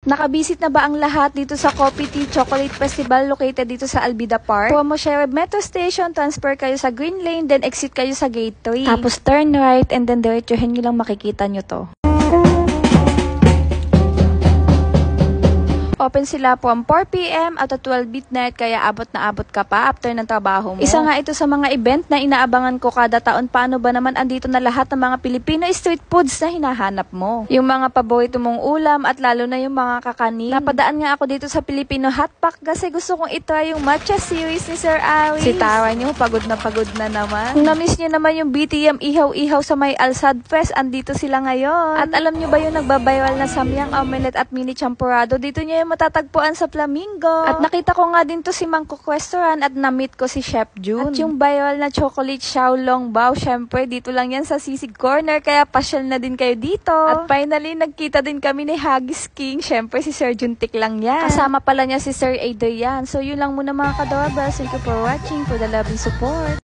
Nakabisit na ba ang lahat dito sa Coffee Tea Chocolate Festival located dito sa Albida Park? Pumamoshare Metro Station, transfer kayo sa Green Lane, then exit kayo sa Gate 3. Tapos turn right and then diretsuhin nyo lang makikita nyo to. Open sila from 4 PM at 12 midnight, kaya abot na abot ka pa after ng trabaho mo. Isa nga ito sa mga event na inaabangan ko kada taon. Paano ba naman andito na lahat ng mga Filipino street foods na hinahanap mo? Yung mga paborito mong ulam at lalo na yung mga kakanin. Napadaan nga ako dito sa Filipino Hotpot kasi gusto kong itry yung matcha series ni Sir Aris. Si Tara nyo, pagod na naman. Kung na-miss nyo naman yung BTM Ihaw-Ihaw sa may Alsad Fest, andito sila ngayon. At alam nyo ba yung nagbabiral na samyang omelette at mini champurrado? Dito nyo yung matatagpuan sa Flamingo. At nakita ko nga din to si Mangkok Restaurant at na-meet ko si Chef June. At yung viral na chocolate Xiaolong Bao, syempre dito lang yan sa Sisig Corner, kaya pasyal na din kayo dito. At finally, nagkita din kami ni Haggis King. Syempre si Sir Juntik lang yan. Kasama pala niya si Sir Adrian. So yun lang muna mga kadoorbells. Thank you for watching, for the love and support.